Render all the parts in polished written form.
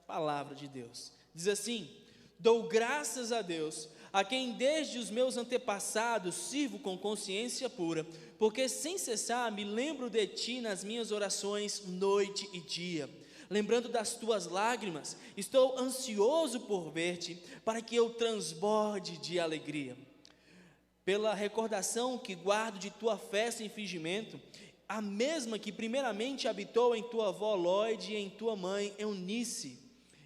palavra de Deus. Diz assim: dou graças a Deus, a quem desde os meus antepassados sirvo com consciência pura, porque sem cessar me lembro de ti nas minhas orações noite e dia. Lembrando das tuas lágrimas, estou ansioso por ver-te, para que eu transborde de alegria. Pela recordação que guardo de tua fé sem fingimento, a mesma que primeiramente habitou em tua avó Lóide e em tua mãe Eunice,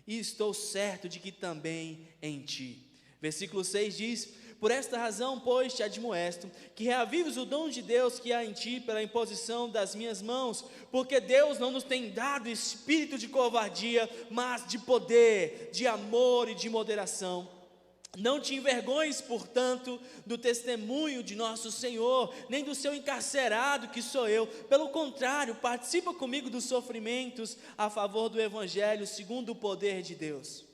e estou certo de que também em ti. Versículo 6 diz: por esta razão, pois, te admoesto, que reavives o dom de Deus que há em ti pela imposição das minhas mãos, porque Deus não nos tem dado espírito de covardia, mas de poder, de amor e de moderação. Não te envergonhes, portanto, do testemunho de nosso Senhor, nem do seu encarcerado, que sou eu. Pelo contrário, participa comigo dos sofrimentos a favor do Evangelho, segundo o poder de Deus,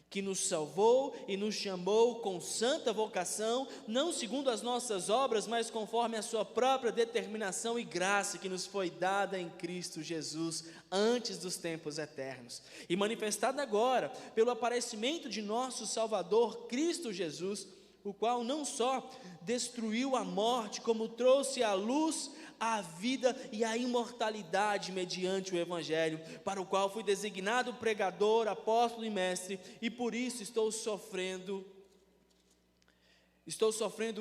que nos salvou e nos chamou com santa vocação, não segundo as nossas obras, mas conforme a sua própria determinação e graça que nos foi dada em Cristo Jesus, antes dos tempos eternos, e manifestada agora pelo aparecimento de nosso Salvador Cristo Jesus, o qual não só destruiu a morte, como trouxe à luz a vida e a imortalidade mediante o Evangelho, para o qual fui designado pregador, apóstolo e mestre, e por isso estou sofrendo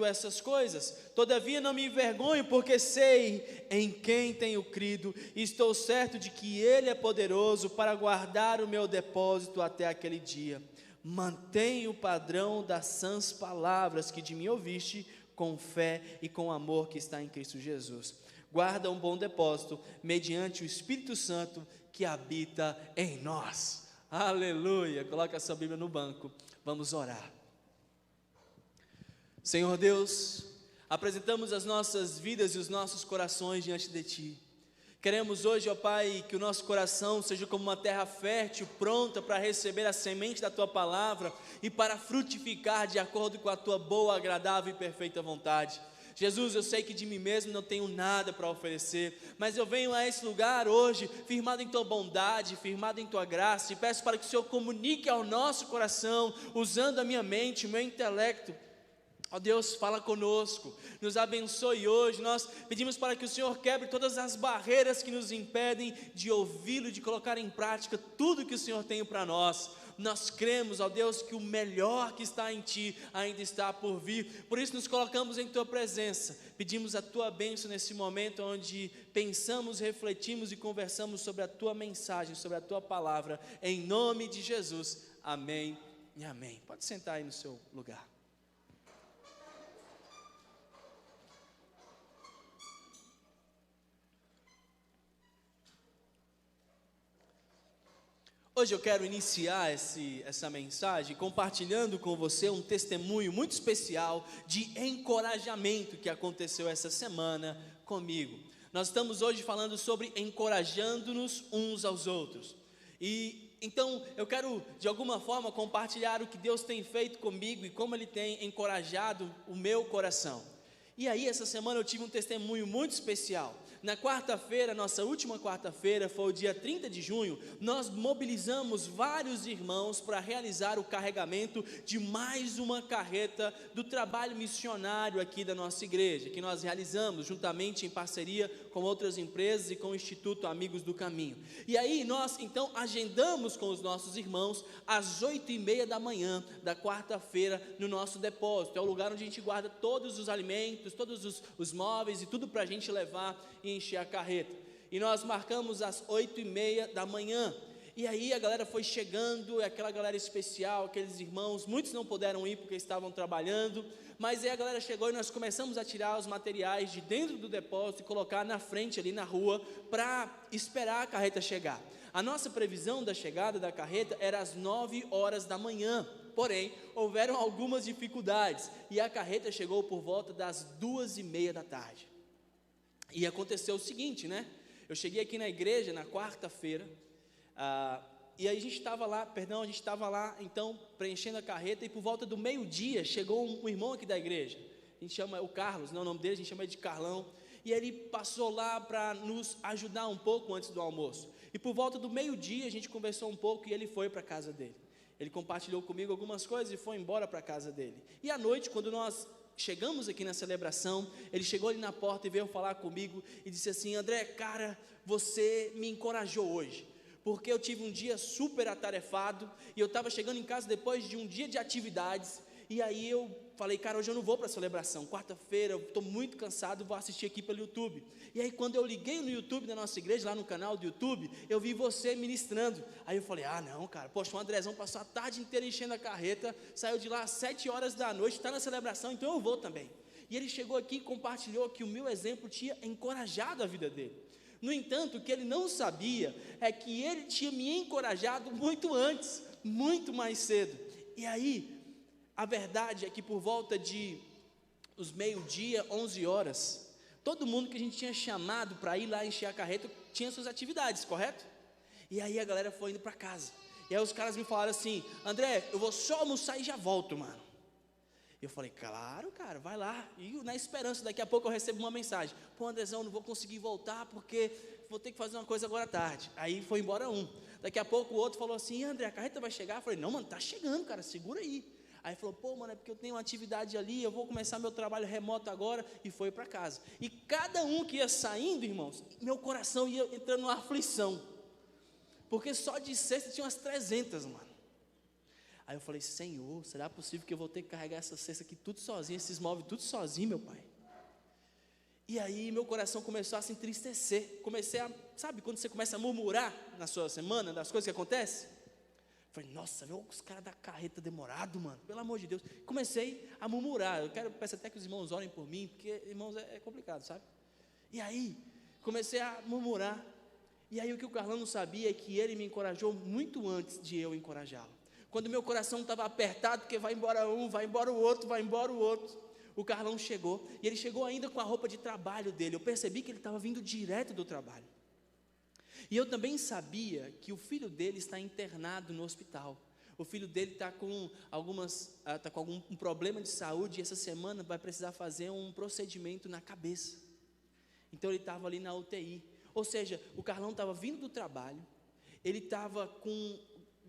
essas coisas. Todavia não me envergonho, porque sei em quem tenho crido, e estou certo de que Ele é poderoso para guardar o meu depósito até aquele dia. Mantenha o padrão das sãs palavras que de mim ouviste, com fé e com amor que está em Cristo Jesus. Guarda um bom depósito, mediante o Espírito Santo que habita em nós. Aleluia! Coloca a sua Bíblia no banco, vamos orar. Senhor Deus, apresentamos as nossas vidas e os nossos corações diante de Ti. Queremos hoje, ó Pai, que o nosso coração seja como uma terra fértil, pronta para receber a semente da Tua palavra e para frutificar de acordo com a Tua boa, agradável e perfeita vontade. Jesus, eu sei que de mim mesmo não tenho nada para oferecer, mas eu venho a esse lugar hoje, firmado em Tua bondade, firmado em Tua graça, e peço para que o Senhor comunique ao nosso coração, usando a minha mente, o meu intelecto. Ó Deus, fala conosco, nos abençoe hoje. Nós pedimos para que o Senhor quebre todas as barreiras que nos impedem de ouvi-lo, de colocar em prática tudo que o Senhor tem para nós. Nós cremos, ó Deus, que o melhor que está em Ti ainda está por vir. Por isso nos colocamos em Tua presença, pedimos a Tua bênção nesse momento onde pensamos, refletimos e conversamos sobre a Tua mensagem, sobre a Tua palavra, em nome de Jesus, amém e amém. Pode sentar aí no seu lugar. Hoje eu quero iniciar essa mensagem compartilhando com você um testemunho muito especial de encorajamento que aconteceu essa semana comigo. Nós estamos hoje falando sobre encorajando-nos uns aos outros. E então eu quero de alguma forma compartilhar o que Deus tem feito comigo e como Ele tem encorajado o meu coração. E aí essa semana eu tive um testemunho muito especial. Na quarta-feira, nossa última quarta-feira, foi o dia 30 de junho, nós mobilizamos vários irmãos para realizar o carregamento de mais uma carreta do trabalho missionário aqui da nossa igreja, que nós realizamos juntamente em parceria com outras empresas e com o Instituto Amigos do Caminho. E aí nós então agendamos com os nossos irmãos às 8h30 da manhã da quarta-feira no nosso depósito. É o lugar onde a gente guarda todos os alimentos, todos os móveis e tudo para a gente levar e encher a carreta. E nós marcamos às 8h30 da manhã. E aí a galera foi chegando, aquela galera especial, aqueles irmãos, muitos não puderam ir porque estavam trabalhando, mas aí a galera chegou e nós começamos a tirar os materiais de dentro do depósito e colocar na frente ali na rua para esperar a carreta chegar. A nossa previsão da chegada da carreta era às 9h da manhã, porém houveram algumas dificuldades e a carreta chegou por volta das 2h30 da tarde. E aconteceu o seguinte, né? Eu cheguei aqui na igreja na quarta-feira, e aí a gente estava lá, então, preenchendo a carreta, e por volta do meio-dia, chegou um irmão aqui da igreja, a gente chama o Carlos, não é o nome dele, a gente chama ele de Carlão, e ele passou lá para nos ajudar um pouco antes do almoço. E por volta do meio-dia a gente conversou um pouco e ele foi para a casa dele. Ele compartilhou comigo algumas coisas e foi embora para a casa dele. E à noite, quando nós chegamos aqui na celebração, ele chegou ali na porta e veio falar comigo e disse assim: André, cara, você me encorajou hoje, porque eu tive um dia super atarefado e eu estava chegando em casa depois de um dia de atividades. E aí eu falei, cara, hoje eu não vou para a celebração, quarta-feira, eu estou muito cansado, vou assistir aqui pelo YouTube. E aí quando eu liguei no YouTube da nossa igreja, lá no canal do YouTube, eu vi você ministrando. Aí eu falei, não, cara, poxa, o Andrezão passou a tarde inteira enchendo a carreta, saiu de lá às 7 horas da noite, está na celebração, então eu vou também. E ele chegou aqui e compartilhou que o meu exemplo tinha encorajado a vida dele. No entanto, o que ele não sabia é que ele tinha me encorajado muito antes, muito mais cedo. E aí, a verdade é que por volta de os meio-dia, 11 horas, todo mundo que a gente tinha chamado para ir lá encher a carreta tinha suas atividades, correto? E aí a galera foi indo para casa. E aí os caras me falaram assim: André, eu vou só almoçar e já volto, mano. Eu falei, claro, cara, vai lá. E na esperança, daqui a pouco eu recebo uma mensagem: pô, Andrezão, não vou conseguir voltar porque vou ter que fazer uma coisa agora à tarde. Aí foi embora um. Daqui a pouco o outro falou assim: André, a carreta vai chegar? Eu falei, não, mano, tá chegando, cara, segura aí. Aí falou, pô, mano, é porque eu tenho uma atividade ali, eu vou começar meu trabalho remoto agora, e foi para casa. E cada um que ia saindo, irmãos, meu coração ia entrando numa aflição, porque só de cesta tinha umas 300, mano. Aí eu falei, Senhor, será possível que eu vou ter que carregar essa cesta aqui tudo sozinho, esses móveis tudo sozinho, meu pai? E aí meu coração começou a se entristecer, comecei a, sabe quando você começa a murmurar na sua semana, das coisas que acontecem? Falei, nossa, viu os caras da carreta demorado, mano, pelo amor de Deus. Comecei a murmurar, peço até que os irmãos orem por mim, porque, irmãos, é complicado, sabe? E aí, comecei a murmurar, e aí o que o Carlão não sabia é que ele me encorajou muito antes de eu encorajá-lo. Quando meu coração estava apertado, porque vai embora um, vai embora o outro, vai embora o outro, o Carlão chegou, e ele chegou ainda com a roupa de trabalho dele. Eu percebi que ele estava vindo direto do trabalho. E eu também sabia que o filho dele está internado no hospital. O filho dele está com algum problema de saúde, e essa semana vai precisar fazer um procedimento na cabeça. Então ele estava ali na UTI. Ou seja, o Carlão estava vindo do trabalho, ele estava com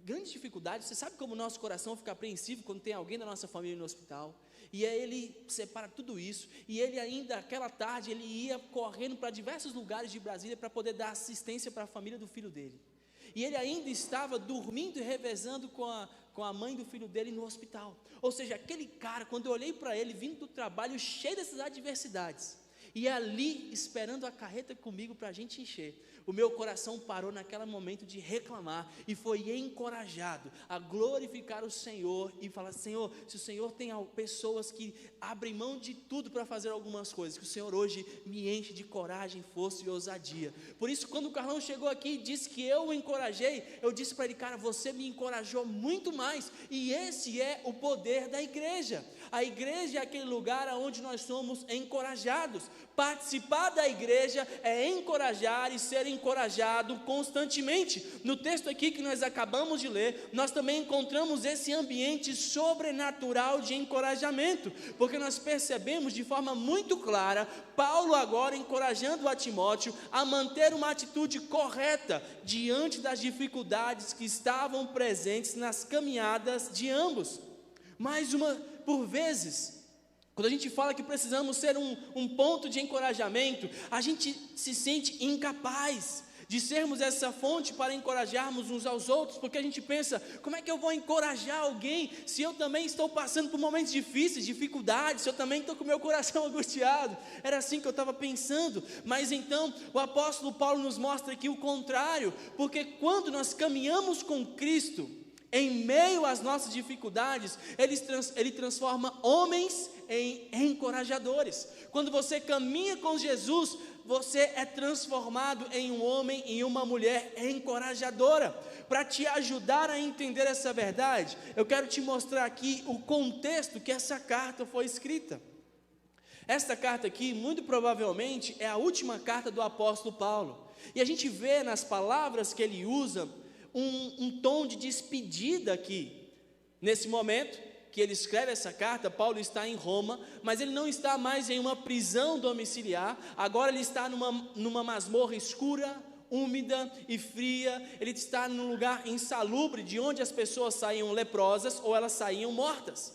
grandes dificuldades. Você sabe como o nosso coração fica apreensivo quando tem alguém da nossa família no hospital? E aí ele separa tudo isso, e ele ainda, aquela tarde, ele ia correndo para diversos lugares de Brasília para poder dar assistência para a família do filho dele. E ele ainda estava dormindo e revezando com a mãe do filho dele no hospital. Ou seja, aquele cara, quando eu olhei para ele, vindo do trabalho, cheio dessas adversidades, e ali, esperando a carreta comigo para a gente encher, o meu coração parou naquele momento de reclamar, e foi encorajado a glorificar o Senhor, e falar, Senhor, se o Senhor tem pessoas que abrem mão de tudo para fazer algumas coisas, que o Senhor hoje me enche de coragem, força e ousadia. Por isso, quando o Carlão chegou aqui e disse que eu o encorajei, eu disse para ele, cara, você me encorajou muito mais, e esse é o poder da igreja. A igreja é aquele lugar onde nós somos encorajados. Participar da igreja é encorajar e ser encorajado constantemente. No texto aqui que nós acabamos de ler, nós também encontramos esse ambiente sobrenatural de encorajamento, porque nós percebemos de forma muito clara, Paulo agora encorajando a Timóteo a manter uma atitude correta diante das dificuldades que estavam presentes nas caminhadas de ambos. Por vezes, quando a gente fala que precisamos ser um ponto de encorajamento, a gente se sente incapaz de sermos essa fonte para encorajarmos uns aos outros, porque a gente pensa, como é que eu vou encorajar alguém, se eu também estou passando por momentos difíceis, dificuldades, se eu também estou com o meu coração angustiado? Era assim que eu estava pensando, mas então o apóstolo Paulo nos mostra aqui o contrário, porque quando nós caminhamos com Cristo, em meio às nossas dificuldades, Ele transforma homens em encorajadores. Quando você caminha com Jesus, você é transformado em um homem e uma mulher encorajadora. Para te ajudar a entender essa verdade, eu quero te mostrar aqui o contexto que essa carta foi escrita. Esta carta aqui, muito provavelmente, é a última carta do apóstolo Paulo. E a gente vê nas palavras que ele usa, um tom de despedida aqui. Nesse momento que ele escreve essa carta, Paulo está em Roma, mas ele não está mais em uma prisão domiciliar, agora ele está numa masmorra escura, úmida e fria, ele está num lugar insalubre, de onde as pessoas saíam leprosas ou elas saíam mortas.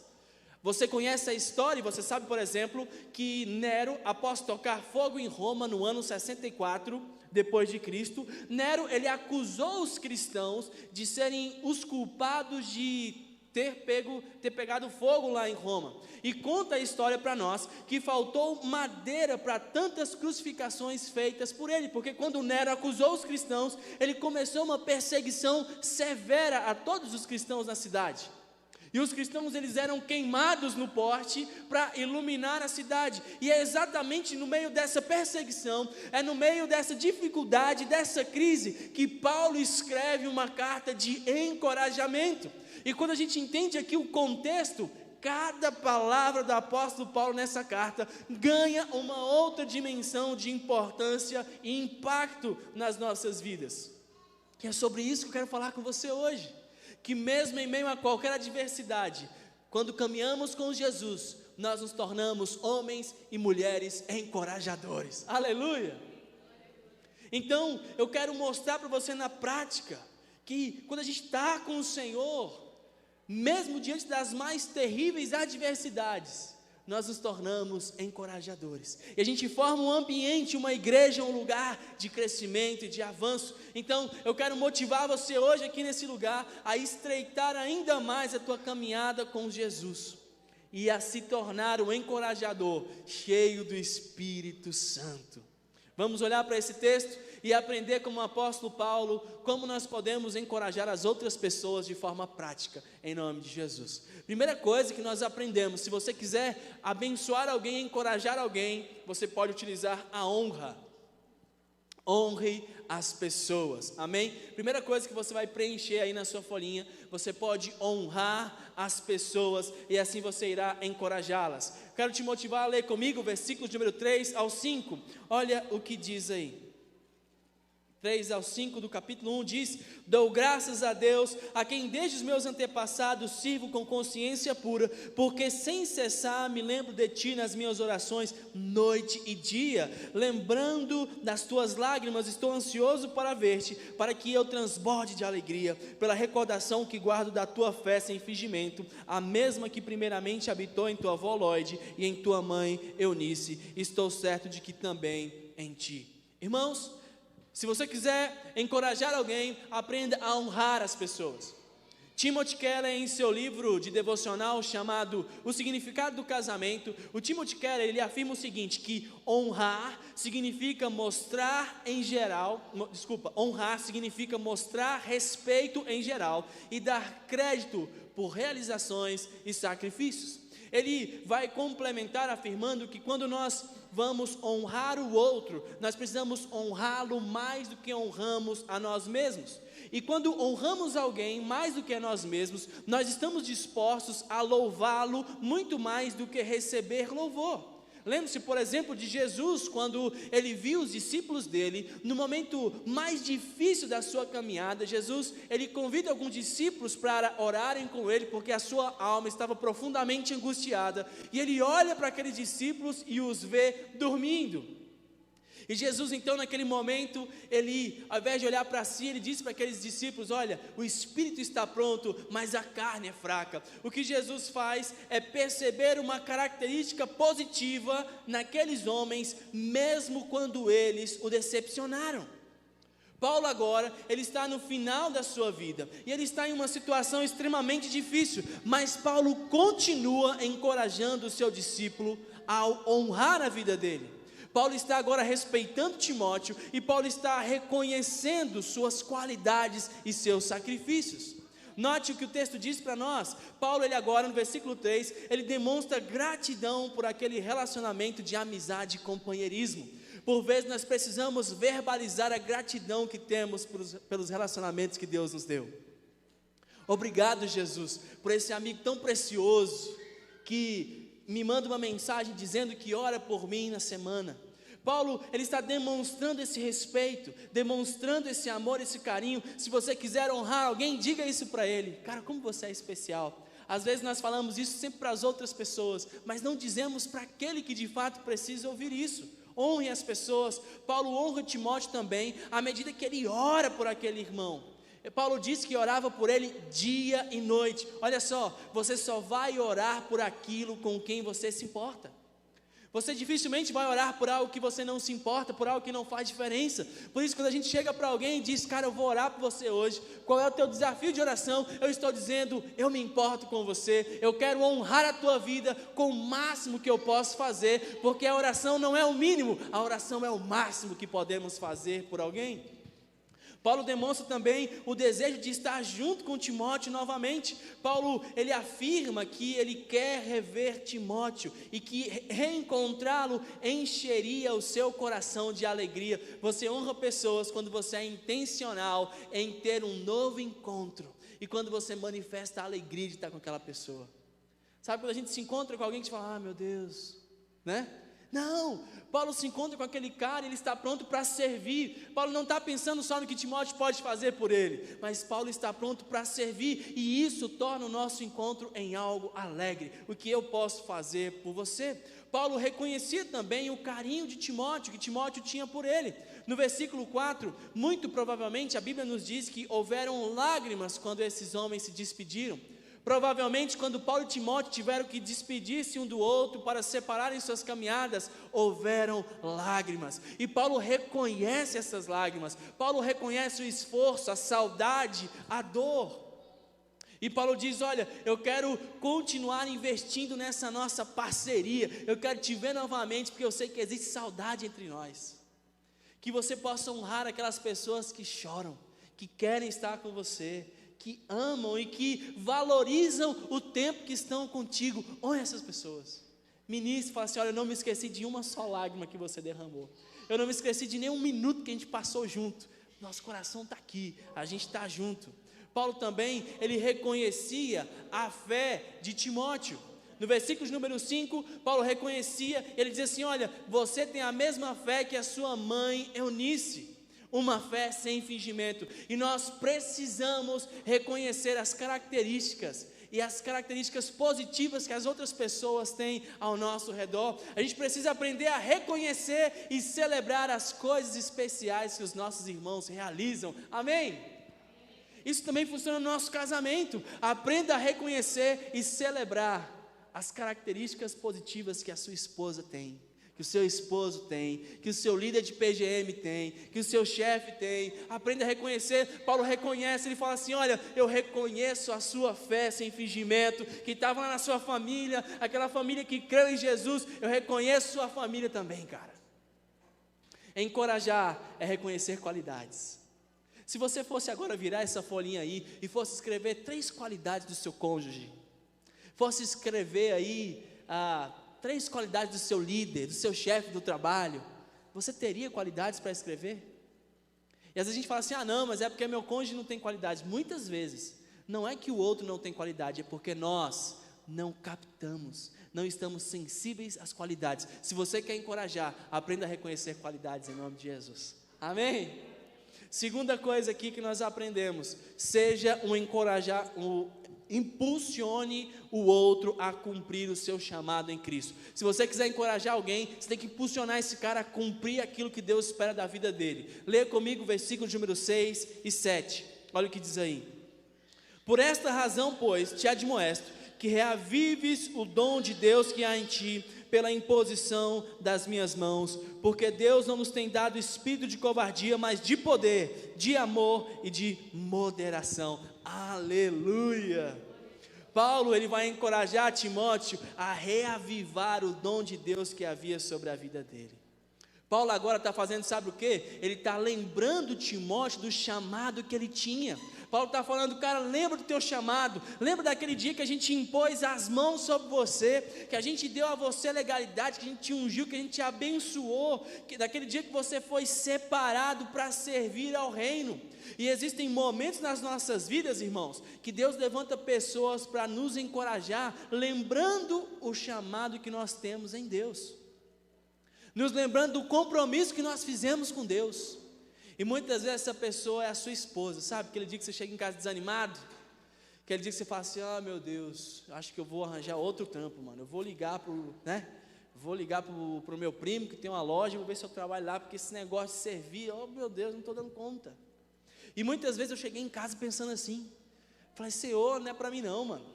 Você conhece a história e você sabe, por exemplo, que Nero, após tocar fogo em Roma no ano 64 depois de Cristo, Nero ele acusou os cristãos de serem os culpados de ter pegado fogo lá em Roma, e conta a história para nós que faltou madeira para tantas crucificações feitas por ele, porque quando Nero acusou os cristãos, ele começou uma perseguição severa a todos os cristãos na cidade, e os cristãos eles eram queimados no porte para iluminar a cidade, e é exatamente no meio dessa perseguição, é no meio dessa dificuldade, dessa crise, que Paulo escreve uma carta de encorajamento. E quando a gente entende aqui o contexto, cada palavra do apóstolo Paulo nessa carta ganha uma outra dimensão de importância e impacto nas nossas vidas. E é sobre isso que eu quero falar com você hoje. Que mesmo em meio a qualquer adversidade, quando caminhamos com Jesus, nós nos tornamos homens e mulheres encorajadores. Aleluia! Então, eu quero mostrar para você na prática, que quando a gente está com o Senhor, mesmo diante das mais terríveis adversidades, nós nos tornamos encorajadores, e a gente forma um ambiente, uma igreja, um lugar de crescimento e de avanço. Então eu quero motivar você hoje aqui nesse lugar, a estreitar ainda mais a tua caminhada com Jesus, e a se tornar um encorajador, cheio do Espírito Santo. Vamos olhar para esse texto e aprender como o apóstolo Paulo, como nós podemos encorajar as outras pessoas de forma prática, em nome de Jesus. Primeira coisa que nós aprendemos, se você quiser abençoar alguém, encorajar alguém, você pode utilizar a honra. Honre as pessoas, amém? Primeira coisa que você vai preencher aí na sua folhinha, você pode honrar as pessoas, e assim você irá encorajá-las. Quero te motivar a ler comigo, versículos número 3 ao 5, olha o que diz aí. 3 ao 5 do capítulo 1 diz: dou graças a Deus, a quem desde os meus antepassados sirvo com consciência pura, porque sem cessar me lembro de ti nas minhas orações, noite e dia, lembrando das tuas lágrimas, estou ansioso para ver-te, para que eu transborde de alegria, pela recordação que guardo da tua fé sem fingimento, a mesma que primeiramente habitou em tua avó Lóide e em tua mãe Eunice, estou certo de que também em ti. Irmãos, se você quiser encorajar alguém, aprenda a honrar as pessoas. Timothy Keller, em seu livro de devocional chamado O Significado do Casamento, o Timothy Keller, ele afirma o seguinte, que honrar significa mostrar respeito em geral e dar crédito por realizações e sacrifícios. Ele vai complementar afirmando que quando nós vamos honrar o outro, nós precisamos honrá-lo mais do que honramos a nós mesmos. E quando honramos alguém mais do que a nós mesmos, nós estamos dispostos a louvá-lo muito mais do que receber louvor. Lembre-se, por exemplo, de Jesus, quando ele viu os discípulos dele, no momento mais difícil da sua caminhada, Jesus, ele convida alguns discípulos para orarem com ele, porque a sua alma estava profundamente angustiada, e ele olha para aqueles discípulos e os vê dormindo. E Jesus então naquele momento, ele ao invés de olhar para si, ele disse para aqueles discípulos, olha, o espírito está pronto, mas a carne é fraca. O que Jesus faz é perceber uma característica positiva naqueles homens, mesmo quando eles o decepcionaram. Paulo agora, ele está no final da sua vida, e ele está em uma situação extremamente difícil, mas Paulo continua encorajando o seu discípulo ao honrar a vida dele. Paulo está agora respeitando Timóteo, e Paulo está reconhecendo suas qualidades e seus sacrifícios. Note o que o texto diz para nós. Paulo, ele agora no versículo 3, ele demonstra gratidão por aquele relacionamento de amizade e companheirismo. Por vezes nós precisamos verbalizar a gratidão que temos pelos relacionamentos que Deus nos deu. Obrigado, Jesus, por esse amigo tão precioso, que me manda uma mensagem dizendo que ora por mim na semana. Paulo, ele está demonstrando esse respeito, demonstrando esse amor, esse carinho. Se você quiser honrar alguém, diga isso para ele. Cara, como você é especial. Às vezes nós falamos isso sempre para as outras pessoas, mas não dizemos para aquele que de fato precisa ouvir isso. honre as pessoas. Paulo honra Timóteo também, à medida que ele ora por aquele irmão. Paulo disse que orava por ele dia e noite. Olha só, você só vai orar por aquilo com quem você se importa. Você dificilmente vai orar por algo que você não se importa, por algo que não faz diferença. Por isso, quando a gente chega para alguém e diz, cara, eu vou orar por você hoje, qual é o teu desafio de oração? Eu estou dizendo, eu me importo com você, eu quero honrar a tua vida com o máximo que eu posso fazer, porque a oração não é o mínimo, a oração é o máximo que podemos fazer por alguém. Paulo demonstra também o desejo de estar junto com Timóteo novamente. Paulo, ele afirma que ele quer rever Timóteo e que reencontrá-lo encheria o seu coração de alegria. Você honra pessoas quando você é intencional em ter um novo encontro e quando você manifesta a alegria de estar com aquela pessoa. Sabe quando a gente se encontra com alguém que fala, ah, meu Deus, né? Não, Paulo se encontra com aquele cara e ele está pronto para servir. Paulo não está pensando só no que Timóteo pode fazer por ele, mas Paulo está pronto para servir, e isso torna o nosso encontro em algo alegre. O que eu posso fazer por você? Paulo reconhecia também o carinho de Timóteo, que Timóteo tinha por ele. No versículo 4, muito provavelmente a Bíblia nos diz que houveram lágrimas quando esses homens se despediram. Provavelmente quando Paulo e Timóteo tiveram que despedir-se um do outro para separarem suas caminhadas, houveram lágrimas, e Paulo reconhece essas lágrimas, Paulo reconhece o esforço, a saudade, a dor, e Paulo diz, olha, eu quero continuar investindo nessa nossa parceria, eu quero te ver novamente, porque eu sei que existe saudade entre nós, que você possa honrar aquelas pessoas que choram, que querem estar com você, que amam e que valorizam o tempo que estão contigo. Honre essas pessoas. Ministre, fala assim, olha, eu não me esqueci de uma só lágrima que você derramou. Eu não me esqueci de nenhum minuto que a gente passou junto. Nosso coração está aqui, a gente está junto. Paulo também, ele reconhecia a fé de Timóteo. No versículo número 5, Paulo reconhecia, ele dizia assim, olha, você tem a mesma fé que a sua mãe Eunice. Uma fé sem fingimento, e nós precisamos reconhecer as características e as características positivas que as outras pessoas têm ao nosso redor. A gente precisa aprender a reconhecer e celebrar as coisas especiais que os nossos irmãos realizam, amém? Isso também funciona no nosso casamento. Aprenda a reconhecer e celebrar as características positivas que a sua esposa tem, que o seu esposo tem, que o seu líder de PGM tem, que o seu chefe tem. Aprenda a reconhecer. Paulo reconhece, ele fala assim, olha, eu reconheço a sua fé sem fingimento, que estava lá na sua família, aquela família que creu em Jesus, eu reconheço sua família também, cara. Encorajar é reconhecer qualidades. Se você fosse agora virar essa folhinha aí, e fosse escrever 3 qualidades do seu cônjuge, fosse escrever aí, 3 qualidades do seu líder, do seu chefe do trabalho, você teria qualidades para escrever? E às vezes a gente fala assim, não, mas é porque meu cônjuge não tem qualidades. Muitas vezes, não é que o outro não tem qualidade, é porque nós não captamos, não estamos sensíveis às qualidades. Se você quer encorajar, aprenda a reconhecer qualidades em nome de Jesus, amém? Segunda coisa aqui que nós aprendemos, seja impulsione o outro a cumprir o seu chamado em Cristo. Se você quiser encorajar alguém, você tem que impulsionar esse cara a cumprir aquilo que Deus espera da vida dele. Leia comigo o versículo número 6 e 7, olha o que diz aí. Por esta razão, pois, te admoesto, que reavives o dom de Deus que há em ti, pela imposição das minhas mãos, porque Deus não nos tem dado espírito de covardia, mas de poder, de amor e de moderação. Aleluia! Paulo, ele vai encorajar Timóteo a reavivar o dom de Deus que havia sobre a vida dele. Paulo agora está fazendo, sabe o que? Ele está lembrando Timóteo do chamado que ele tinha. Paulo está falando, cara, lembra do teu chamado, lembra daquele dia que a gente impôs as mãos sobre você, que a gente deu a você legalidade, que a gente te ungiu, que a gente te abençoou, daquele dia que você foi separado para servir ao reino. E existem momentos nas nossas vidas, irmãos, que Deus levanta pessoas para nos encorajar, lembrando o chamado que nós temos em Deus, nos lembrando do compromisso que nós fizemos com Deus. E muitas vezes essa pessoa é a sua esposa, sabe? Aquele dia que você chega em casa desanimado, aquele dia que você fala assim, meu Deus, acho que eu vou arranjar outro trampo, mano, eu vou ligar vou ligar para o meu primo que tem uma loja, vou ver se eu trabalho lá, porque esse negócio de servir, oh meu Deus, não estou dando conta. E muitas vezes eu cheguei em casa pensando assim, falei, Senhor, não é para mim não, mano.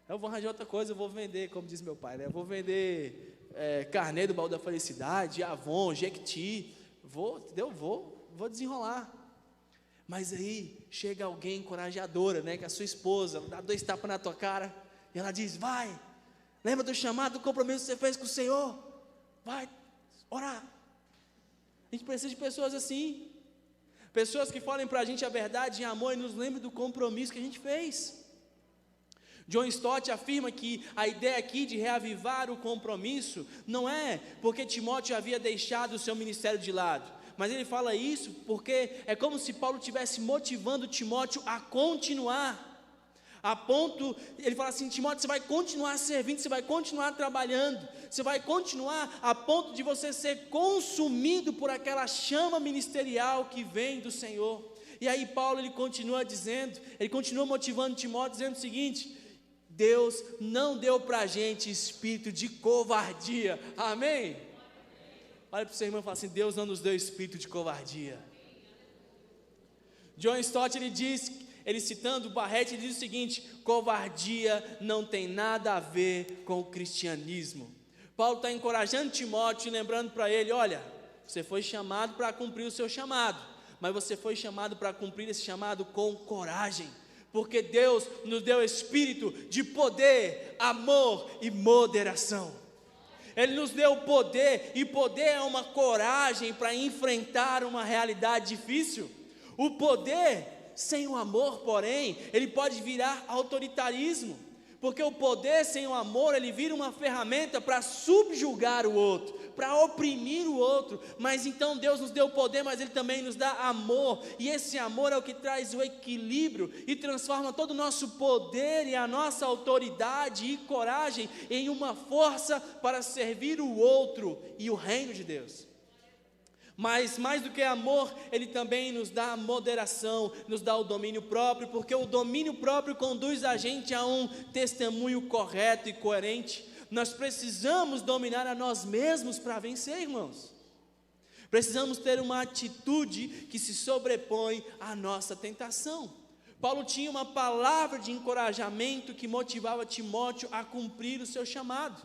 Eu vou arranjar outra coisa, eu vou vender, como diz meu pai, né? Eu vou vender carnê do Baú da Felicidade, Avon, Jequiti, vou desenrolar. Mas aí chega alguém encorajadora, né? Que é a sua esposa, dá 2 tapas na tua cara, e ela diz, vai, lembra do chamado, do compromisso que você fez com o Senhor, vai orar. A gente precisa de pessoas assim, pessoas que falem para a gente a verdade em amor e nos lembrem do compromisso que a gente fez. John Stott afirma que a ideia aqui de reavivar o compromisso não é porque Timóteo havia deixado o seu ministério de lado, mas ele fala isso porque é como se Paulo estivesse motivando Timóteo a continuar, a ponto, ele fala assim, Timóteo, você vai continuar servindo, você vai continuar trabalhando, você vai continuar a ponto de você ser consumido por aquela chama ministerial que vem do Senhor. E aí Paulo, ele continua dizendo, ele continua motivando Timóteo, dizendo o seguinte, Deus não deu para a gente espírito de covardia, amém? Olha para o seu irmão e fala assim, Deus não nos deu espírito de covardia. John Stott, ele citando Barrett, ele diz o seguinte, covardia não tem nada a ver com o cristianismo. Paulo está encorajando Timóteo e lembrando para ele, olha, você foi chamado para cumprir o seu chamado, mas você foi chamado para cumprir esse chamado com coragem, porque Deus nos deu espírito de poder, amor e moderação. Ele nos deu poder, e poder é uma coragem para enfrentar uma realidade difícil. O poder sem o amor, porém, ele pode virar autoritarismo, porque o poder sem o amor, ele vira uma ferramenta para subjugar o outro, para oprimir o outro. Mas então Deus nos deu poder, mas Ele também nos dá amor, e esse amor é o que traz o equilíbrio, e transforma todo o nosso poder e a nossa autoridade e coragem em uma força para servir o outro e o reino de Deus. Mas mais do que amor, Ele também nos dá moderação, nos dá o domínio próprio, porque o domínio próprio conduz a gente a um testemunho correto e coerente. Nós precisamos dominar a nós mesmos para vencer, irmãos. Precisamos ter uma atitude que se sobrepõe à nossa tentação. Paulo tinha uma palavra de encorajamento que motivava Timóteo a cumprir o seu chamado.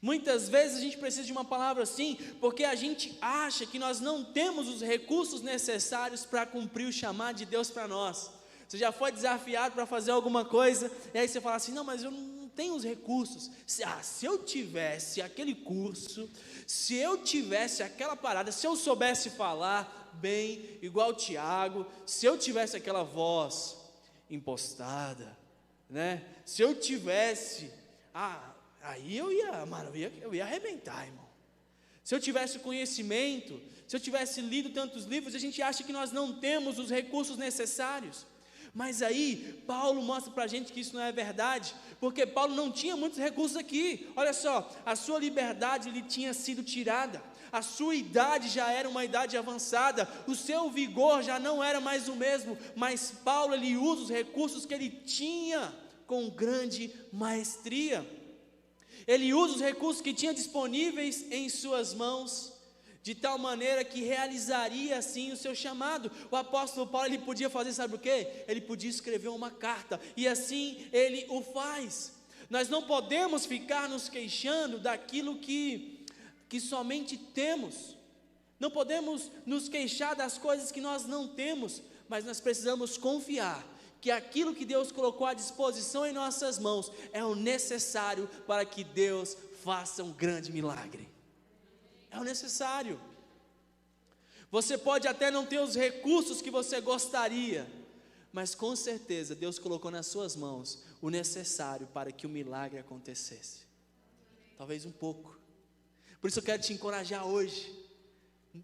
Muitas vezes a gente precisa de uma palavra assim, porque a gente acha que nós não temos os recursos necessários para cumprir o chamado de Deus para nós. Você já foi desafiado para fazer alguma coisa, e aí você fala assim, não, mas eu não tenho os recursos. Se eu tivesse aquele curso, se eu tivesse aquela parada, se eu soubesse falar bem, igual o Tiago, se eu tivesse aquela voz impostada, né? Se eu tivesse, aí eu ia arrebentar, irmão. Se eu tivesse conhecimento, se eu tivesse lido tantos livros, a gente acha que nós não temos os recursos necessários. Mas aí, Paulo mostra para a gente que isso não é verdade, porque Paulo não tinha muitos recursos aqui. Olha só, a sua liberdade lhe tinha sido tirada, a sua idade já era uma idade avançada, o seu vigor já não era mais o mesmo, mas Paulo, ele usa os recursos que ele tinha com grande maestria. Ele usa os recursos que tinha disponíveis em suas mãos, de tal maneira que realizaria assim o seu chamado. O apóstolo Paulo, ele podia fazer, sabe o quê? Ele podia escrever uma carta, e assim ele o faz. Nós não podemos ficar nos queixando daquilo que somente temos, não podemos nos queixar das coisas que nós não temos, mas nós precisamos confiar que aquilo que Deus colocou à disposição em nossas mãos é o necessário para que Deus faça um grande milagre. É o necessário. Você pode até não ter os recursos que você gostaria, mas com certeza Deus colocou nas suas mãos o necessário para que o milagre acontecesse. Talvez um pouco. Por isso eu quero te encorajar hoje.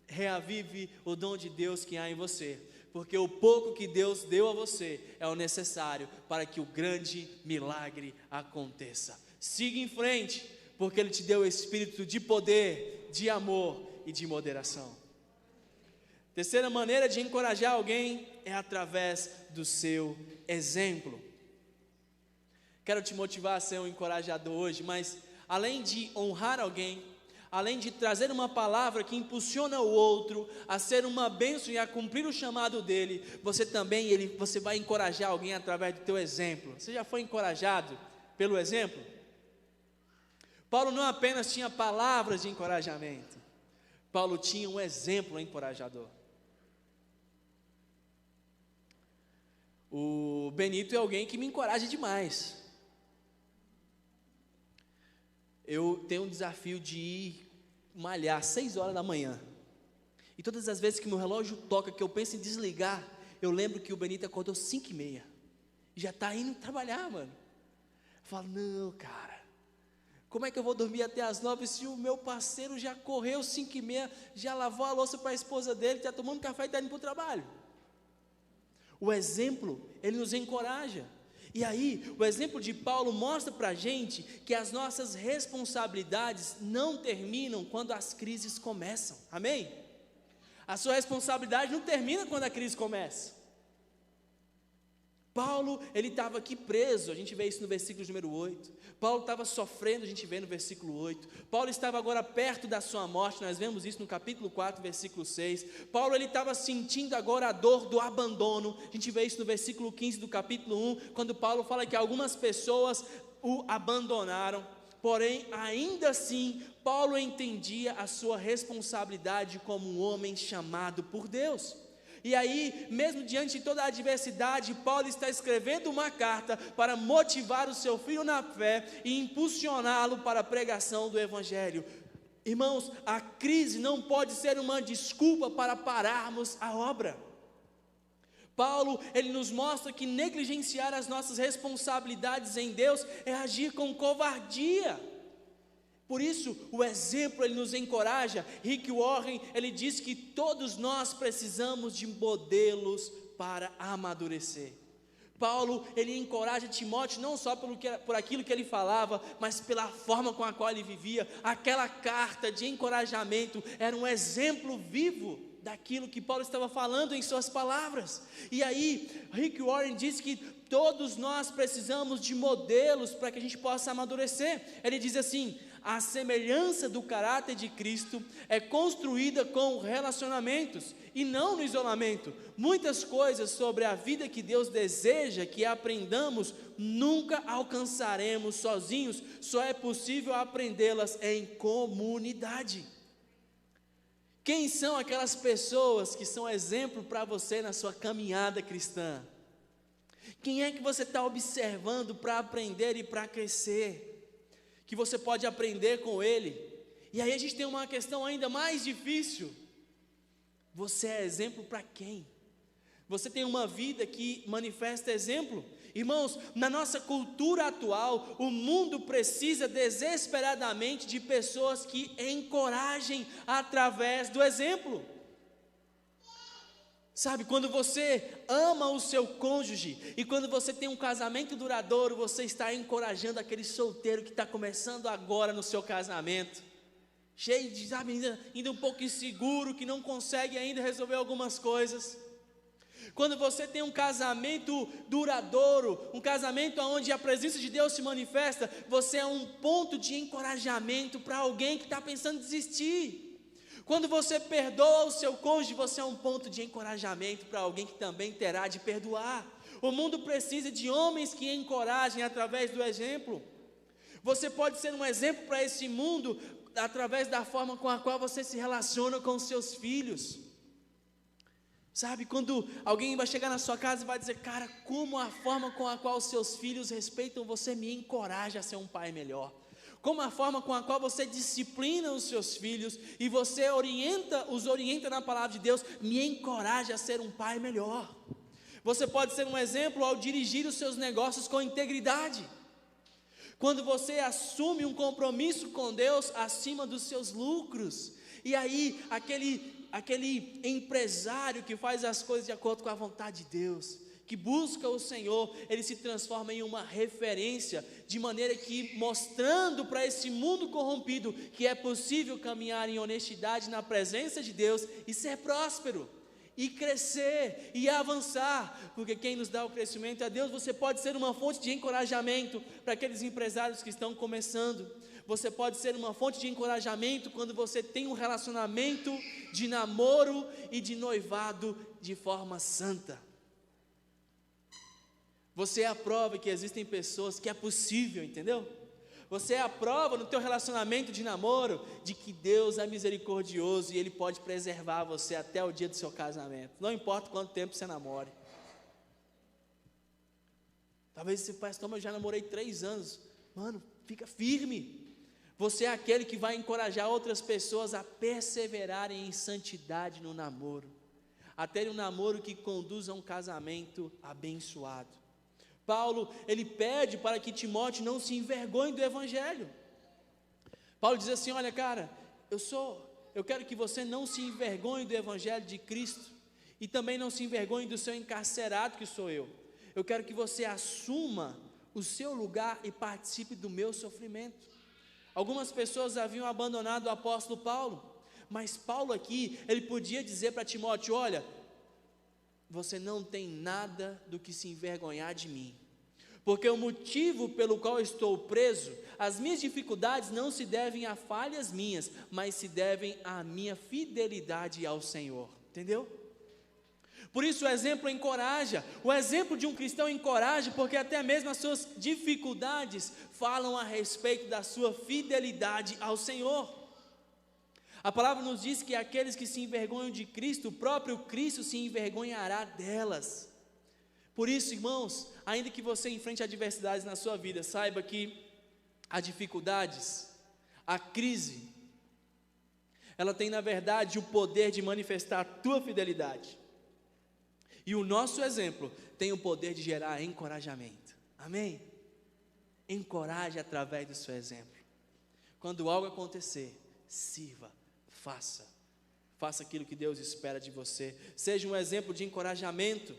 Reavive o dom de Deus que há em você, porque o pouco que Deus deu a você é o necessário para que o grande milagre aconteça. Siga em frente, porque Ele te deu o espírito de poder, de amor e de moderação. Terceira maneira de encorajar alguém é através do seu exemplo. Quero te motivar a ser um encorajador hoje, mas além de honrar alguém, além de trazer uma palavra que impulsiona o outro a ser uma bênção e a cumprir o chamado dele, você vai encorajar alguém através do teu exemplo. Você já foi encorajado pelo exemplo? Paulo não apenas tinha palavras de encorajamento, Paulo tinha um exemplo encorajador. O Benito é alguém que me encoraja demais. Eu tenho um desafio de ir malhar às 6 horas da manhã. E todas as vezes que meu relógio toca, que eu penso em desligar, eu lembro que o Benito acordou 5h30. E já está indo trabalhar, mano. Eu falo, não, cara, como é que eu vou dormir até as 9 se o meu parceiro já correu 5h30, já lavou a louça para a esposa dele, está tomando café e está indo para o trabalho? O exemplo, ele nos encoraja. E aí, o exemplo de Paulo mostra para a gente que as nossas responsabilidades não terminam quando as crises começam, amém? A sua responsabilidade não termina quando a crise começa. Paulo, ele estava aqui preso, a gente vê isso no versículo número 8. Paulo estava sofrendo, a gente vê no versículo 8. Paulo estava agora perto da sua morte, nós vemos isso no capítulo 4, versículo 6. Paulo, ele estava sentindo agora a dor do abandono, a gente vê isso no versículo 15 do capítulo 1, quando Paulo fala que algumas pessoas o abandonaram. Porém, ainda assim, Paulo entendia a sua responsabilidade como um homem chamado por Deus. E aí, mesmo diante de toda a adversidade, Paulo está escrevendo uma carta para motivar o seu filho na fé e impulsioná-lo para a pregação do Evangelho. Irmãos, a crise não pode ser uma desculpa para pararmos a obra. Paulo, ele nos mostra que negligenciar as nossas responsabilidades em Deus é agir com covardia. Por isso, o exemplo, ele nos encoraja. Rick Warren, ele diz que todos nós precisamos de modelos para amadurecer. Paulo, ele encoraja Timóteo não só por aquilo que ele falava, mas pela forma com a qual ele vivia. Aquela carta de encorajamento era um exemplo vivo daquilo que Paulo estava falando em suas palavras. E aí, Rick Warren diz que todos nós precisamos de modelos para que a gente possa amadurecer. Ele diz assim: a semelhança do caráter de Cristo é construída com relacionamentos e não no isolamento. Muitas coisas sobre a vida que Deus deseja que aprendamos, nunca alcançaremos sozinhos, só é possível aprendê-las em comunidade. Quem são aquelas pessoas que são exemplo para você na sua caminhada cristã? Quem é que você está observando para aprender e para crescer? Que você pode aprender com ele. E aí a gente tem uma questão ainda mais difícil. Você é exemplo para quem? Você tem uma vida que manifesta exemplo? Irmãos, na nossa cultura atual, o mundo precisa desesperadamente de pessoas que encorajem através do exemplo. Sabe, quando você ama o seu cônjuge e quando você tem um casamento duradouro, você está encorajando aquele solteiro que está começando agora no seu casamento, cheio de, sabe, ainda um pouco inseguro, que não consegue ainda resolver algumas coisas. Quando você tem um casamento duradouro, um casamento onde a presença de Deus se manifesta, você é um ponto de encorajamento para alguém que está pensando em desistir. Quando você perdoa o seu cônjuge, você é um ponto de encorajamento para alguém que também terá de perdoar. O mundo precisa de homens que encorajem através do exemplo. Você pode ser um exemplo para esse mundo através da forma com a qual você se relaciona com os seus filhos. Sabe, quando alguém vai chegar na sua casa e vai dizer: cara, como a forma com a qual os seus filhos respeitam você me encoraja a ser um pai melhor. Como a forma com a qual você disciplina os seus filhos e você os orienta na palavra de Deus, me encoraja a ser um pai melhor. Você pode ser um exemplo ao dirigir os seus negócios com integridade. Quando você assume um compromisso com Deus acima dos seus lucros. E aí, aquele empresário que faz as coisas de acordo com a vontade de Deus, que busca o Senhor, ele se transforma em uma referência, de maneira que, mostrando para esse mundo corrompido, que é possível caminhar em honestidade na presença de Deus e ser próspero. e crescer, e avançar, porque quem nos dá o crescimento é Deus. Você pode ser uma fonte de encorajamento para aqueles empresários que estão começando. Você pode ser uma fonte de encorajamento quando você tem um relacionamento de namoro e de noivado de forma santa. Você é a prova que existem pessoas que é possível, entendeu? Você é a prova no teu relacionamento de namoro de que Deus é misericordioso e Ele pode preservar você até o dia do seu casamento. Não importa quanto tempo você namore. Talvez você fale, mas eu já namorei 3 anos. Mano, fica firme. Você é aquele que vai encorajar outras pessoas a perseverarem em santidade no namoro, a terem um namoro que conduz a um casamento abençoado. Paulo, ele pede para que Timóteo não se envergonhe do Evangelho. Paulo diz assim, olha cara, eu quero que você não se envergonhe do Evangelho de Cristo, e também não se envergonhe do seu encarcerado que sou eu. Eu quero que você assuma o seu lugar e participe do meu sofrimento. Algumas pessoas haviam abandonado o apóstolo Paulo, mas Paulo aqui, ele podia dizer para Timóteo, olha, você não tem nada do que se envergonhar de mim, porque o motivo pelo qual estou preso, as minhas dificuldades não se devem a falhas minhas, mas se devem à minha fidelidade ao Senhor, entendeu? Por isso o exemplo encoraja, o exemplo de um cristão encoraja, porque até mesmo as suas dificuldades falam a respeito da sua fidelidade ao Senhor. A palavra nos diz que aqueles que se envergonham de Cristo, o próprio Cristo se envergonhará delas. Por isso, irmãos, ainda que você enfrente adversidades na sua vida, saiba que as dificuldades, a crise, ela tem na verdade o poder de manifestar a tua fidelidade. E o nosso exemplo tem o poder de gerar encorajamento. Amém? Encoraje através do seu exemplo. Quando algo acontecer, sirva, faça aquilo que Deus espera de você. Seja um exemplo de encorajamento,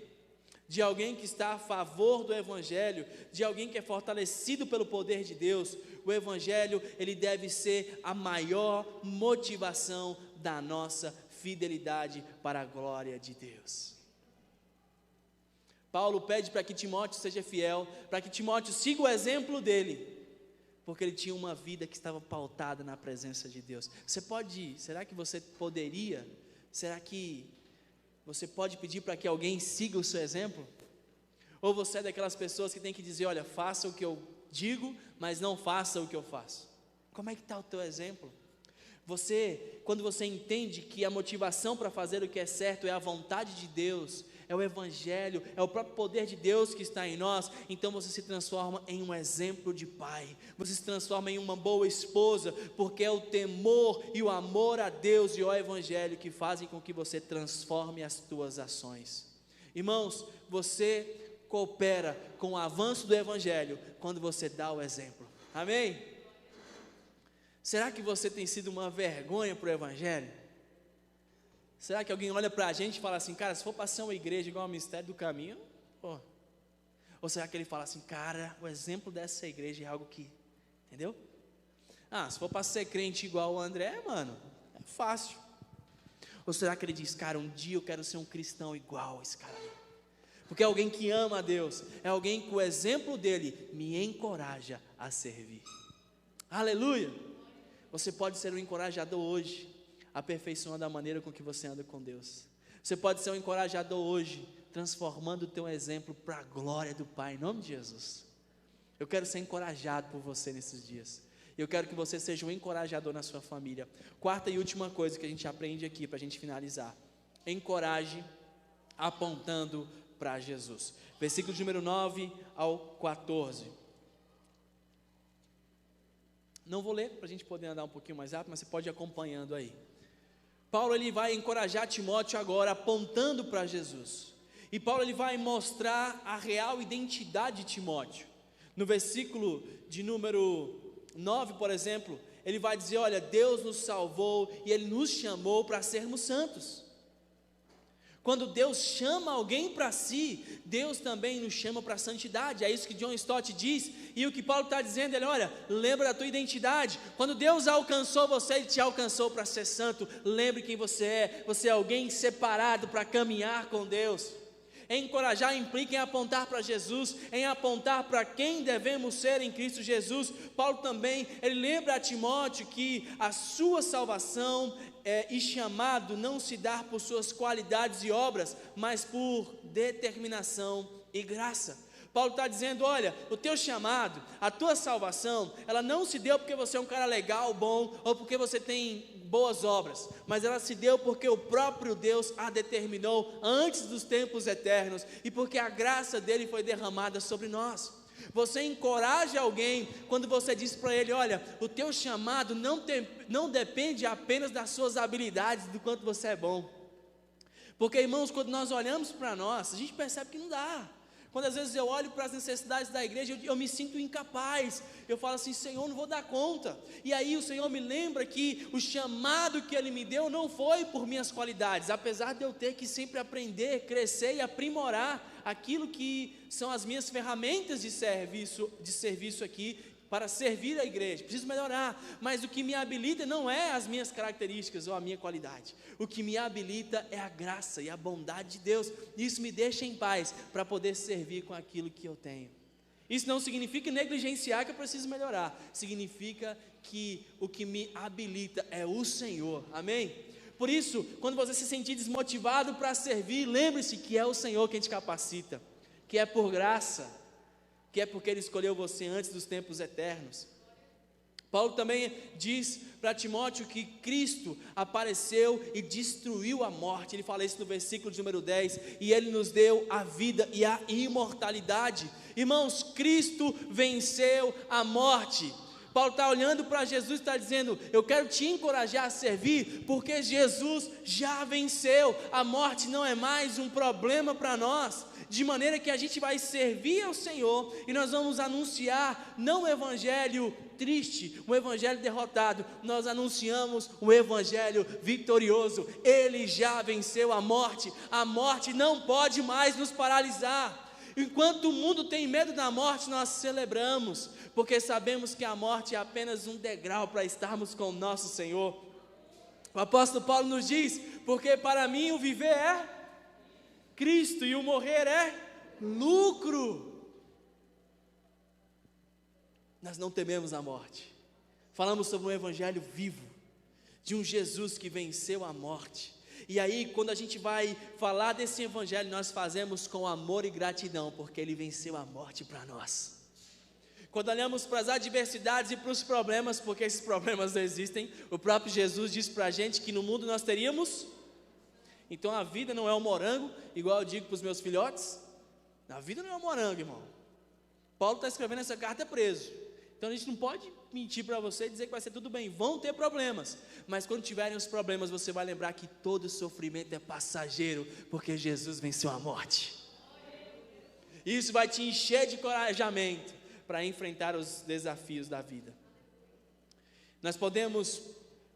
de alguém que está a favor do Evangelho, de alguém que é fortalecido pelo poder de Deus. O Evangelho, ele deve ser a maior motivação da nossa fidelidade para a glória de Deus. Paulo pede para que Timóteo seja fiel, para que Timóteo siga o exemplo dele, porque ele tinha uma vida que estava pautada na presença de Deus. Será que você poderia, será que você pode pedir para que alguém siga o seu exemplo? Ou você é daquelas pessoas que tem que dizer, olha, faça o que eu digo, mas não faça o que eu faço? Como é que está o teu exemplo? Quando você entende que a motivação para fazer o que é certo é a vontade de Deus, é o Evangelho, é o próprio poder de Deus que está em nós, então você se transforma em um exemplo de pai, você se transforma em uma boa esposa, porque é o temor e o amor a Deus e ao Evangelho que fazem com que você transforme as tuas ações. Irmãos, você coopera com o avanço do Evangelho quando você dá o exemplo. Amém? Será que você tem sido uma vergonha para o Evangelho? Será que alguém olha para a gente e fala assim, cara, se for para ser uma igreja igual ao Mistério do Caminho, pô. Ou será que ele fala assim, cara, o exemplo dessa igreja é algo que, entendeu? Se for para ser crente igual o André, mano, é fácil. Ou será que ele diz, cara, um dia eu quero ser um cristão igual a esse cara? Porque é alguém que ama a Deus, é alguém que o exemplo dele me encoraja a servir. Aleluia! Você pode ser um encorajador hoje, aperfeiçoando a maneira com que você anda com Deus. Você pode ser um encorajador hoje, transformando o teu exemplo para a glória do Pai, em nome de Jesus. Eu quero ser encorajado por você nesses dias. Eu quero que você seja um encorajador na sua família. Quarta e última coisa que a gente aprende aqui, para a gente finalizar. Encoraje apontando para Jesus. Versículos de número 9 ao 14. Não vou ler, para a gente poder andar um pouquinho mais rápido, mas você pode ir acompanhando aí. Paulo ele vai encorajar Timóteo agora apontando para Jesus. E Paulo ele vai mostrar a real identidade de Timóteo. No versículo de número 9, por exemplo, ele vai dizer, olha, Deus nos salvou e Ele nos chamou para sermos santos. Quando Deus chama alguém para si, Deus também nos chama para a santidade. É isso que John Stott diz. E o que Paulo está dizendo, ele, olha, lembra da tua identidade. Quando Deus alcançou você, Ele te alcançou para ser santo. Lembre quem você é. Você é alguém separado para caminhar com Deus. Encorajar implica em apontar para Jesus, em apontar para quem devemos ser em Cristo Jesus. Paulo também, ele lembra a Timóteo que a sua salvação e chamado não se dá por suas qualidades e obras, mas por determinação e graça. Paulo está dizendo, olha, o teu chamado, a tua salvação, ela não se deu porque você é um cara legal, bom, ou porque você tem boas obras, mas ela se deu porque o próprio Deus a determinou antes dos tempos eternos, e porque a graça dele foi derramada sobre nós. Você encoraja alguém quando você diz para ele, olha, o teu chamado não depende apenas das suas habilidades, do quanto você é bom, porque irmãos, quando nós olhamos para nós, a gente percebe que não dá. Quando às vezes eu olho para as necessidades da igreja, eu me sinto incapaz, eu falo assim, Senhor, não vou dar conta, e aí o Senhor me lembra que o chamado que Ele me deu não foi por minhas qualidades, apesar de eu ter que sempre aprender, crescer e aprimorar aquilo que são as minhas ferramentas de serviço aqui, para servir a igreja, preciso melhorar, mas o que me habilita não é as minhas características ou a minha qualidade, o que me habilita é a graça e a bondade de Deus, isso me deixa em paz, para poder servir com aquilo que eu tenho. Isso não significa negligenciar que eu preciso melhorar, significa que o que me habilita é o Senhor, amém? Por isso, quando você se sentir desmotivado para servir, lembre-se que é o Senhor quem te capacita, que é por graça, que é porque Ele escolheu você antes dos tempos eternos. Paulo também diz para Timóteo que Cristo apareceu e destruiu a morte, ele fala isso no versículo de número 10, e Ele nos deu a vida e a imortalidade. Irmãos, Cristo venceu a morte. Paulo está olhando para Jesus e está dizendo, eu quero te encorajar a servir, porque Jesus já venceu, a morte não é mais um problema para nós, de maneira que a gente vai servir ao Senhor, e nós vamos anunciar, não o evangelho triste, um evangelho derrotado, nós anunciamos um evangelho vitorioso, Ele já venceu a morte não pode mais nos paralisar. Enquanto o mundo tem medo da morte, nós celebramos, porque sabemos que a morte é apenas um degrau para estarmos com o nosso Senhor. O apóstolo Paulo nos diz, porque para mim o viver é Cristo e o morrer é lucro. Nós não tememos a morte, falamos sobre um evangelho vivo, de um Jesus que venceu a morte. E aí, quando a gente vai falar desse evangelho, nós fazemos com amor e gratidão, porque Ele venceu a morte para nós. Quando olhamos para as adversidades e para os problemas, porque esses problemas não existem, o próprio Jesus disse para a gente que no mundo nós teríamos. Então a vida não é um morango, igual eu digo para os meus filhotes, a vida não é um morango, irmão. Paulo está escrevendo essa carta preso, então a gente não pode mentir para você e dizer que vai ser tudo bem, vão ter problemas, mas quando tiverem os problemas, você vai lembrar que todo sofrimento é passageiro, porque Jesus venceu a morte. Isso vai te encher de encorajamento para enfrentar os desafios da vida.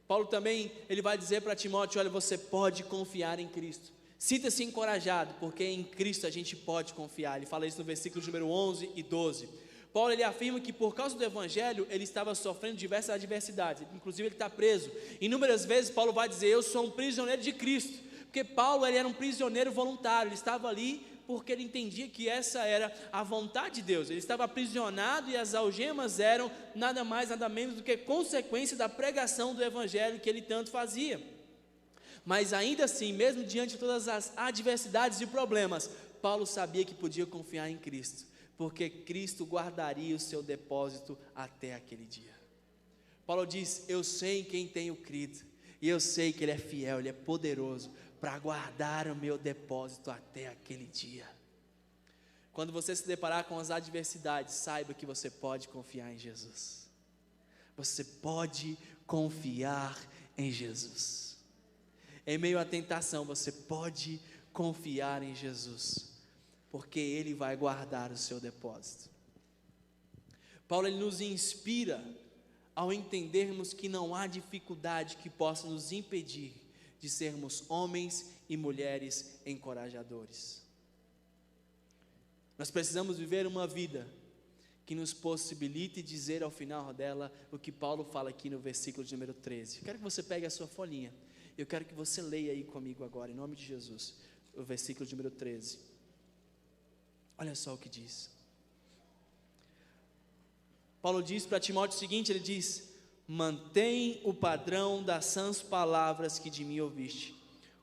Paulo também, ele vai dizer para Timóteo, olha, você pode confiar em Cristo, sinta-se encorajado, porque em Cristo a gente pode confiar. Ele fala isso no versículo número 11 e 12, Paulo ele afirma que por causa do evangelho, ele estava sofrendo diversas adversidades, inclusive ele está preso, inúmeras vezes Paulo vai dizer, eu sou um prisioneiro de Cristo, porque Paulo ele era um prisioneiro voluntário, ele estava ali porque ele entendia que essa era a vontade de Deus, ele estava aprisionado e as algemas eram nada mais nada menos do que consequência da pregação do evangelho que ele tanto fazia. Mas ainda assim, mesmo diante de todas as adversidades e problemas, Paulo sabia que podia confiar em Cristo, porque Cristo guardaria o seu depósito até aquele dia. Paulo diz, eu sei em quem tenho crido, e eu sei que Ele é fiel, Ele é poderoso, para guardar o meu depósito até aquele dia. Quando você se deparar com as adversidades, saiba que você pode confiar em Jesus. Você pode confiar em Jesus. Em meio à tentação, você pode confiar em Jesus, porque Ele vai guardar o seu depósito. Paulo ele nos inspira ao entendermos que não há dificuldade que possa nos impedir de sermos homens e mulheres encorajadores. Nós precisamos viver uma vida que nos possibilite dizer ao final dela o que Paulo fala aqui no versículo de número 13. Eu quero que você pegue a sua folhinha, eu quero que você leia aí comigo agora, em nome de Jesus, o versículo de número 13. Olha só o que diz. Paulo diz para Timóteo o seguinte, ele diz: mantém o padrão das sãs palavras que de mim ouviste,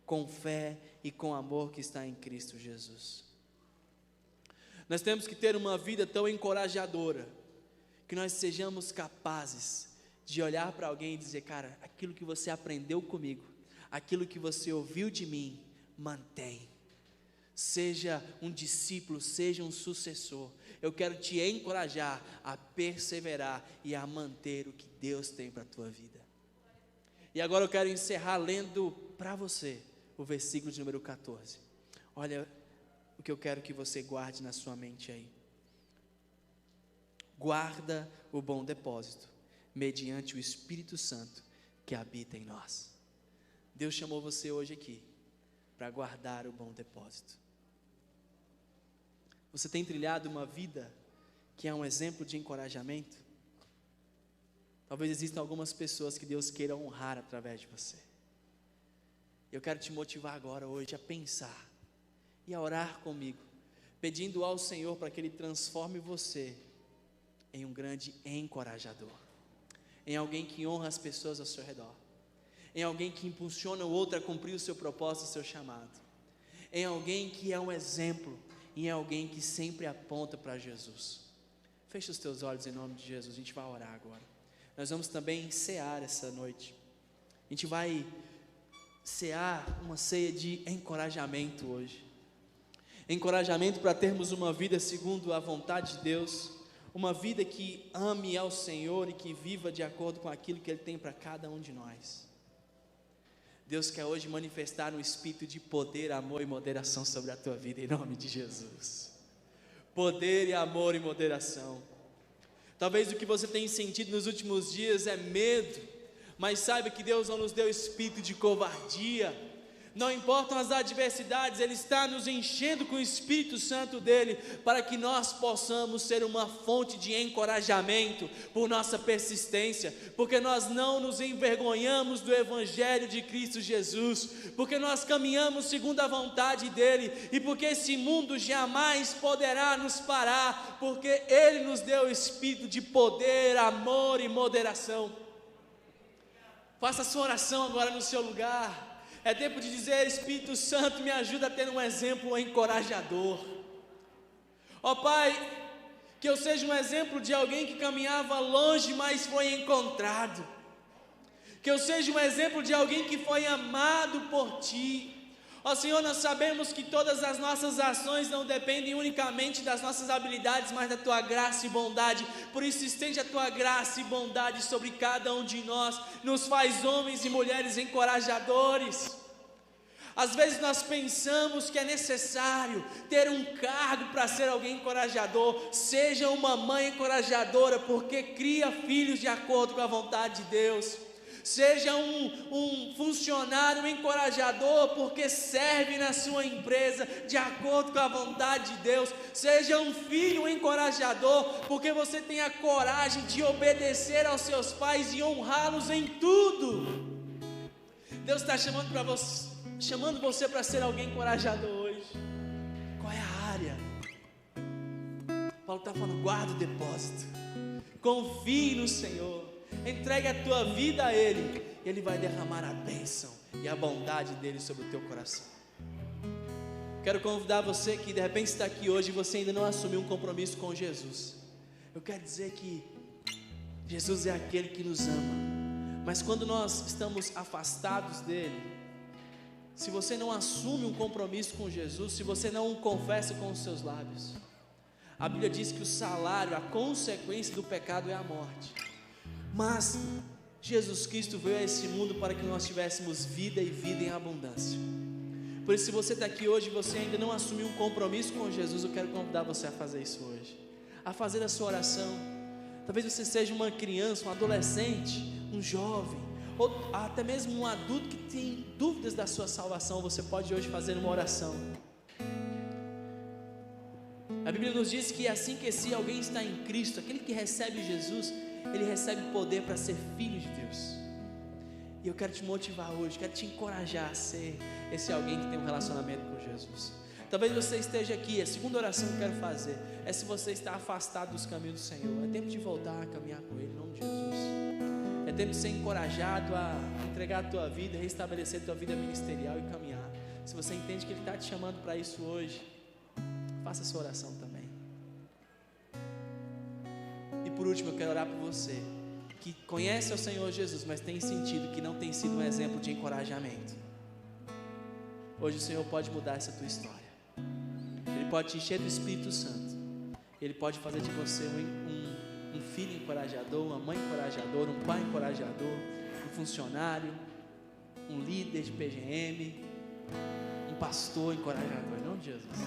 com fé e com amor que está em Cristo Jesus. Nós temos que ter uma vida tão encorajadora, que nós sejamos capazes de olhar para alguém e dizer: cara, aquilo que você aprendeu comigo, aquilo que você ouviu de mim, mantém. Seja um discípulo, seja um sucessor. Eu quero te encorajar a perseverar e a manter o que Deus tem para a tua vida. E agora eu quero encerrar lendo para você o versículo de número 14. Olha o que eu quero que você guarde na sua mente aí. Guarda o bom depósito, mediante o Espírito Santo que habita em nós. Deus chamou você hoje aqui para guardar o bom depósito. Você tem trilhado uma vida que é um exemplo de encorajamento? Talvez existam algumas pessoas que Deus queira honrar através de você. Eu quero te motivar agora, hoje, a pensar e a orar comigo, pedindo ao Senhor para que Ele transforme você em um grande encorajador, em alguém que honra as pessoas ao seu redor, em alguém que impulsiona o outro a cumprir o seu propósito, o seu chamado, em alguém que é um exemplo, em alguém que sempre aponta para Jesus. Fecha os teus olhos em nome de Jesus, a gente vai orar agora. Nós vamos também cear essa noite. A gente vai cear uma ceia de encorajamento hoje. Encorajamento para termos uma vida segundo a vontade de Deus, uma vida que ame ao Senhor e que viva de acordo com aquilo que Ele tem para cada um de nós. Deus quer hoje manifestar um espírito de poder, amor e moderação sobre a tua vida, em nome de Jesus. Poder e amor e moderação. Talvez o que você tem sentido nos últimos dias é medo, mas saiba que Deus não nos deu espírito de covardia. Não importam as adversidades, Ele está nos enchendo com o Espírito Santo dEle, para que nós possamos ser uma fonte de encorajamento por nossa persistência, porque nós não nos envergonhamos do Evangelho de Cristo Jesus, porque nós caminhamos segundo a vontade dEle, e porque esse mundo jamais poderá nos parar, porque Ele nos deu o Espírito de poder, amor e moderação. Faça a sua oração agora no seu lugar. É tempo de dizer: Espírito Santo, me ajuda a ter um exemplo encorajador. Ó Pai, que eu seja um exemplo de alguém que caminhava longe, mas foi encontrado. Que eu seja um exemplo de alguém que foi amado por Ti. Ó Senhor, nós sabemos que todas as nossas ações não dependem unicamente das nossas habilidades, mas da Tua graça e bondade. Por isso, estende a Tua graça e bondade sobre cada um de nós, nos faz homens e mulheres encorajadores. Às vezes nós pensamos que é necessário ter um cargo para ser alguém encorajador. Seja uma mãe encorajadora, porque cria filhos de acordo com a vontade de Deus. Seja um funcionário encorajador, porque serve na sua empresa de acordo com a vontade de Deus. Seja um filho encorajador, porque você tem a coragem de obedecer aos seus pais e honrá-los em tudo. Deus está chamando você para ser alguém encorajador hoje. Qual é a área? Paulo está falando: guarda o depósito, confie no Senhor, entregue a tua vida a Ele, e Ele vai derramar a bênção e a bondade dEle sobre o teu coração. Quero convidar você que de repente está aqui hoje e você ainda não assumiu um compromisso com Jesus. Eu quero dizer que Jesus é aquele que nos ama, mas quando nós estamos afastados dEle, se você não assume um compromisso com Jesus, se você não o confessa com os seus lábios, a Bíblia diz que o salário, a consequência do pecado é a morte. Mas Jesus Cristo veio a esse mundo para que nós tivéssemos vida e vida em abundância. Por isso, se você está aqui hoje e você ainda não assumiu um compromisso com Jesus, eu quero convidar você a fazer isso hoje, a fazer a sua oração. Talvez você seja uma criança, um adolescente, um jovem, ou até mesmo um adulto que tem dúvidas da sua salvação, você pode hoje fazer uma oração. A Bíblia nos diz que assim que se alguém está em Cristo, aquele que recebe Jesus, ele recebe poder para ser filho de Deus. E eu quero te motivar hoje, quero te encorajar a ser esse alguém que tem um relacionamento com Jesus. Talvez você esteja aqui, a segunda oração que eu quero fazer é se você está afastado dos caminhos do Senhor. É tempo de voltar a caminhar com Ele, em nome de Jesus. É tempo de ser encorajado a entregar a tua vida, restabelecer a tua vida ministerial e caminhar. Se você entende que Ele está te chamando para isso hoje, faça essa oração também. E por último, eu quero orar por você que conhece o Senhor Jesus, mas tem sentido que não tem sido um exemplo de encorajamento. Hoje o Senhor pode mudar essa tua história. Ele pode te encher do Espírito Santo. Ele pode fazer de você um filho encorajador, uma mãe encorajadora, um pai encorajador, um funcionário, um líder de PGM, um pastor encorajador, em nome de Jesus.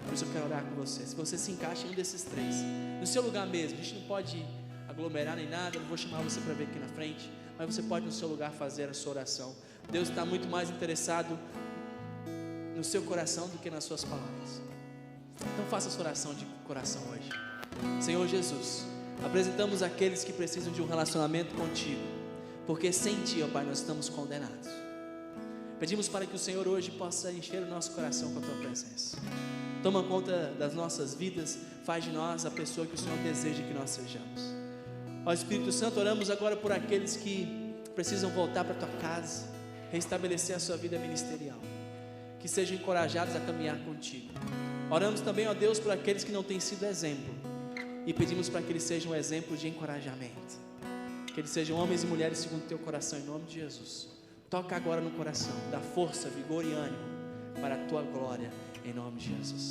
Por isso eu quero orar com você. Se você se encaixa em um desses três, no seu lugar mesmo, a gente não pode aglomerar nem nada, eu não vou chamar você para vir aqui na frente, mas você pode no seu lugar fazer a sua oração. Deus está muito mais interessado no seu coração do que nas suas palavras. Então faça a sua oração de coração hoje. Senhor Jesus, apresentamos aqueles que precisam de um relacionamento contigo, porque sem Ti, ó Pai, nós estamos condenados. Pedimos para que o Senhor hoje possa encher o nosso coração com a Tua presença. Toma conta das nossas vidas, faz de nós a pessoa que o Senhor deseja que nós sejamos. Ó Espírito Santo, oramos agora por aqueles que precisam voltar para a Tua casa, restabelecer a sua vida ministerial, que sejam encorajados a caminhar contigo. Oramos também, ó Deus, por aqueles que não têm sido exemplo, e pedimos para que eles sejam um exemplo de encorajamento, que eles sejam homens e mulheres segundo o Teu coração, em nome de Jesus. Toca agora no coração, dá força, vigor e ânimo para a Tua glória, em nome de Jesus.